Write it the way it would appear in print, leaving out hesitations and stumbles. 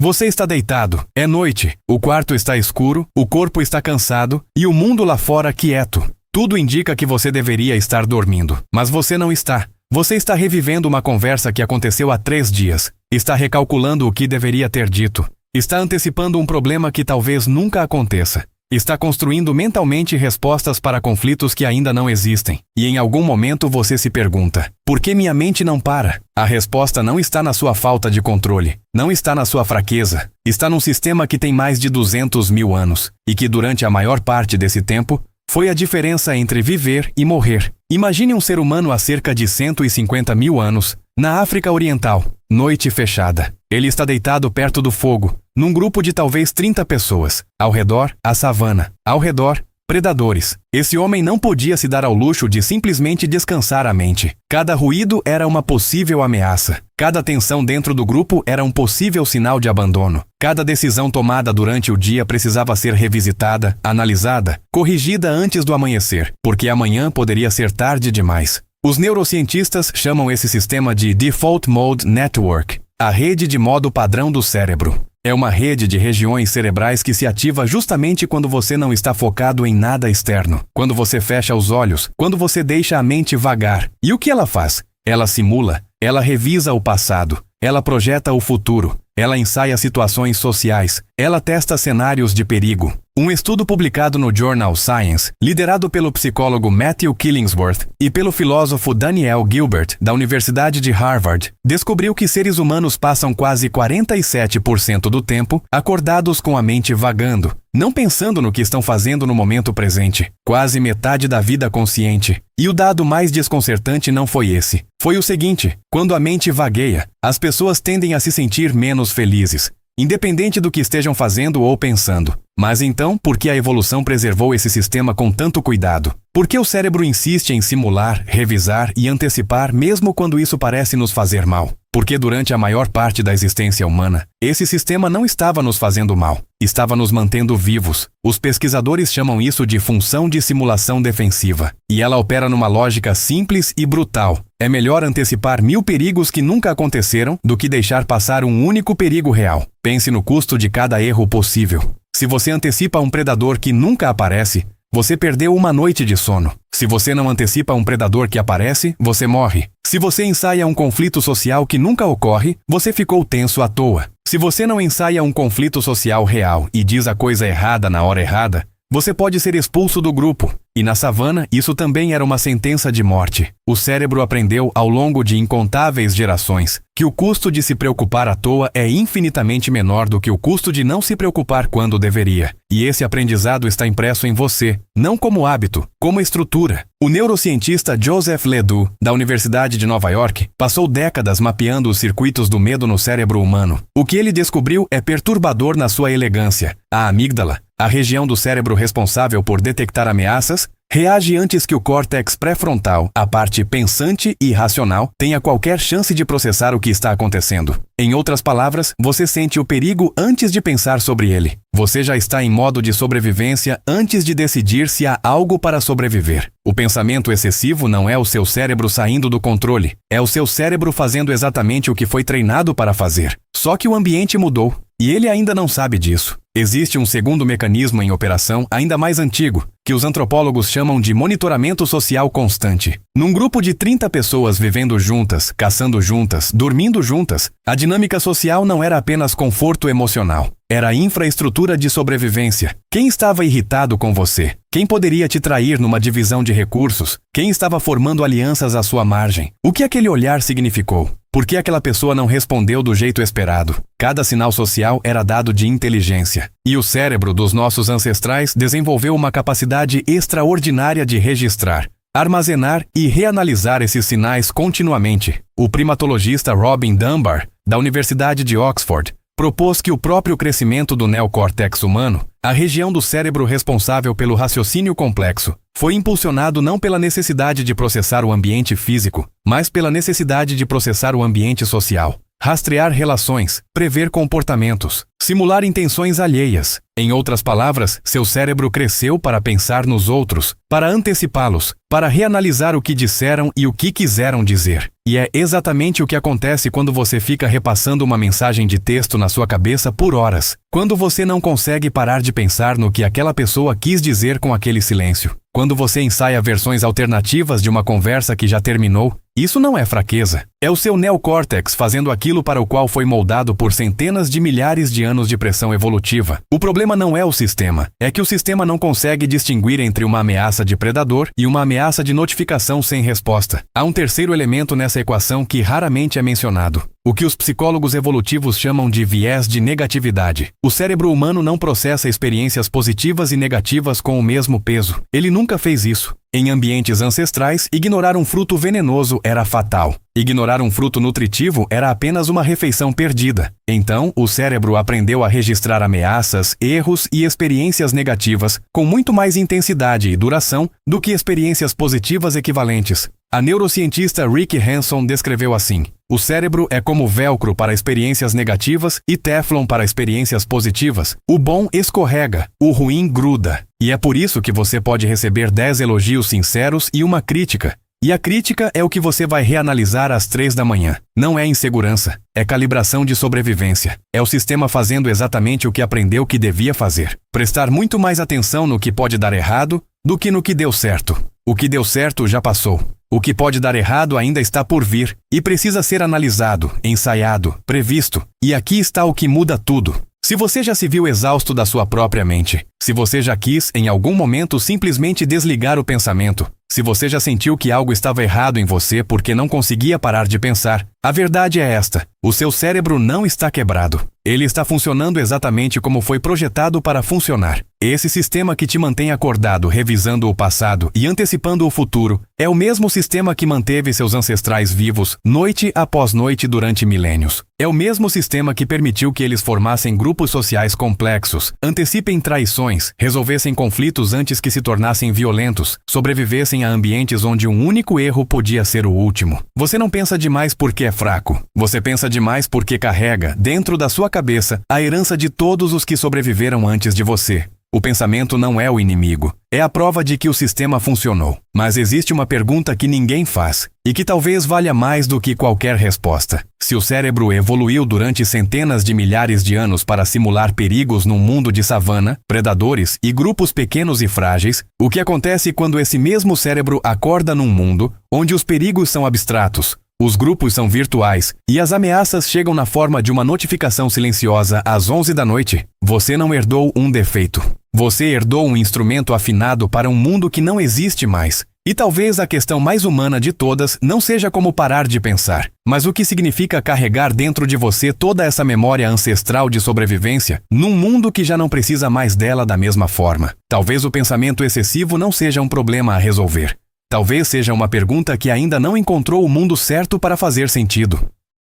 Você está deitado, é noite, o quarto está escuro, o corpo está cansado e o mundo lá fora quieto. Tudo indica que você deveria estar dormindo, mas você não está. Você está revivendo uma conversa que aconteceu há 3 dias. Está recalculando o que deveria ter dito. Está antecipando um problema que talvez nunca aconteça. Está construindo mentalmente respostas para conflitos que ainda não existem. E em algum momento você se pergunta: por que minha mente não para? A resposta não está na sua falta de controle. Não está na sua fraqueza. Está num sistema que tem mais de 200 mil anos. E que durante a maior parte desse tempo, foi a diferença entre viver e morrer. Imagine um ser humano há cerca de 150 mil anos, na África Oriental, noite fechada. Ele está deitado perto do fogo, num grupo de talvez 30 pessoas. Ao redor, a savana. Ao redor, predadores. Esse homem não podia se dar ao luxo de simplesmente descansar a mente. Cada ruído era uma possível ameaça. Cada tensão dentro do grupo era um possível sinal de abandono. Cada decisão tomada durante o dia precisava ser revisitada, analisada, corrigida antes do amanhecer, porque amanhã poderia ser tarde demais. Os neurocientistas chamam esse sistema de Default Mode Network, a rede de modo padrão do cérebro. É uma rede de regiões cerebrais que se ativa justamente quando você não está focado em nada externo, quando você fecha os olhos, quando você deixa a mente vagar. E o que ela faz? Ela simula, ela revisa o passado, ela projeta o futuro, ela ensaia situações sociais, ela testa cenários de perigo. Um estudo publicado no Journal Science, liderado pelo psicólogo Matthew Killingsworth e pelo filósofo Daniel Gilbert, da Universidade de Harvard, descobriu que seres humanos passam quase 47% do tempo acordados com a mente vagando, não pensando no que estão fazendo no momento presente. Quase metade da vida consciente. E o dado mais desconcertante não foi esse. Foi o seguinte: quando a mente vagueia, as pessoas tendem a se sentir menos felizes, independente do que estejam fazendo ou pensando. Mas então, por que a evolução preservou esse sistema com tanto cuidado? Por que o cérebro insiste em simular, revisar e antecipar mesmo quando isso parece nos fazer mal? Porque durante a maior parte da existência humana, esse sistema não estava nos fazendo mal, estava nos mantendo vivos. Os pesquisadores chamam isso de função de simulação defensiva. E ela opera numa lógica simples e brutal. É melhor antecipar 1000 perigos que nunca aconteceram do que deixar passar um único perigo real. Pense no custo de cada erro possível. Se você antecipa um predador que nunca aparece, você perdeu uma noite de sono. Se você não antecipa um predador que aparece, você morre. Se você ensaia um conflito social que nunca ocorre, você ficou tenso à toa. Se você não ensaia um conflito social real e diz a coisa errada na hora errada, você pode ser expulso do grupo. E na savana, isso também era uma sentença de morte. O cérebro aprendeu ao longo de incontáveis gerações que o custo de se preocupar à toa é infinitamente menor do que o custo de não se preocupar quando deveria. E esse aprendizado está impresso em você, não como hábito, como estrutura. O neurocientista Joseph Ledoux, da Universidade de Nova York, passou décadas mapeando os circuitos do medo no cérebro humano. O que ele descobriu é perturbador na sua elegância. A amígdala, a região do cérebro responsável por detectar ameaças, reage antes que o córtex pré-frontal, a parte pensante e racional, tenha qualquer chance de processar o que está acontecendo. Em outras palavras, você sente o perigo antes de pensar sobre ele. Você já está em modo de sobrevivência antes de decidir se há algo para sobreviver. O pensamento excessivo não é o seu cérebro saindo do controle, é o seu cérebro fazendo exatamente o que foi treinado para fazer. Só que o ambiente mudou, e ele ainda não sabe disso. Existe um segundo mecanismo em operação ainda mais antigo, que os antropólogos chamam de monitoramento social constante. Num grupo de 30 pessoas vivendo juntas, caçando juntas, dormindo juntas, a dinâmica social não era apenas conforto emocional. Era infraestrutura de sobrevivência. Quem estava irritado com você? Quem poderia te trair numa divisão de recursos? Quem estava formando alianças à sua margem? O que aquele olhar significou? Por que aquela pessoa não respondeu do jeito esperado? Cada sinal social era dado de inteligência. E o cérebro dos nossos ancestrais desenvolveu uma capacidade extraordinária de registrar, armazenar e reanalisar esses sinais continuamente. O primatologista Robin Dunbar, da Universidade de Oxford, propôs que o próprio crescimento do neocórtex humano, a região do cérebro responsável pelo raciocínio complexo, foi impulsionado não pela necessidade de processar o ambiente físico, mas pela necessidade de processar o ambiente social, rastrear relações, prever comportamentos, simular intenções alheias. Em outras palavras, seu cérebro cresceu para pensar nos outros, para antecipá-los, para reanalisar o que disseram e o que quiseram dizer. E é exatamente o que acontece quando você fica repassando uma mensagem de texto na sua cabeça por horas, quando você não consegue parar de pensar no que aquela pessoa quis dizer com aquele silêncio. Quando você ensaia versões alternativas de uma conversa que já terminou, isso não é fraqueza. É o seu neocórtex fazendo aquilo para o qual foi moldado por centenas de milhares de anos de pressão evolutiva. O problema não é o sistema, é que o sistema não consegue distinguir entre uma ameaça de predador e uma ameaça de notificação sem resposta. Há um terceiro elemento nessa equação que raramente é mencionado. O que os psicólogos evolutivos chamam de viés de negatividade. O cérebro humano não processa experiências positivas e negativas com o mesmo peso. Ele nunca fez isso. Em ambientes ancestrais, ignorar um fruto venenoso era fatal. Ignorar um fruto nutritivo era apenas uma refeição perdida. Então, o cérebro aprendeu a registrar ameaças, erros e experiências negativas com muito mais intensidade e duração do que experiências positivas equivalentes. A neurocientista Rick Hanson descreveu assim: o cérebro é como velcro para experiências negativas e teflon para experiências positivas. O bom escorrega, o ruim gruda. E é por isso que você pode receber 10 elogios sinceros e uma crítica. E a crítica é o que você vai reanalisar às 3 da manhã. Não é insegurança, é calibração de sobrevivência. É o sistema fazendo exatamente o que aprendeu que devia fazer. Prestar muito mais atenção no que pode dar errado do que no que deu certo. O que deu certo já passou. O que pode dar errado ainda está por vir e precisa ser analisado, ensaiado, previsto. E aqui está o que muda tudo. Se você já se viu exausto da sua própria mente, se você já quis, em algum momento, simplesmente desligar o pensamento, se você já sentiu que algo estava errado em você porque não conseguia parar de pensar, a verdade é esta: o seu cérebro não está quebrado. Ele está funcionando exatamente como foi projetado para funcionar. Esse sistema que te mantém acordado, revisando o passado e antecipando o futuro, é o mesmo sistema que manteve seus ancestrais vivos, noite após noite durante milênios. É o mesmo sistema que permitiu que eles formassem grupos sociais complexos, antecipem traições, resolvessem conflitos antes que se tornassem violentos, sobrevivessem a ambientes onde um único erro podia ser o último. Você não pensa demais porque é fraco. Você pensa demais porque carrega, dentro da sua cabeça, a herança de todos os que sobreviveram antes de você. O pensamento não é o inimigo. É a prova de que o sistema funcionou. Mas existe uma pergunta que ninguém faz, e que talvez valha mais do que qualquer resposta. Se o cérebro evoluiu durante centenas de milhares de anos para simular perigos num mundo de savana, predadores e grupos pequenos e frágeis, o que acontece quando esse mesmo cérebro acorda num mundo onde os perigos são abstratos, os grupos são virtuais e as ameaças chegam na forma de uma notificação silenciosa às 11 da noite? Você não herdou um defeito. Você herdou um instrumento afinado para um mundo que não existe mais. E talvez a questão mais humana de todas não seja como parar de pensar, mas o que significa carregar dentro de você toda essa memória ancestral de sobrevivência num mundo que já não precisa mais dela da mesma forma. Talvez o pensamento excessivo não seja um problema a resolver. Talvez seja uma pergunta que ainda não encontrou o mundo certo para fazer sentido.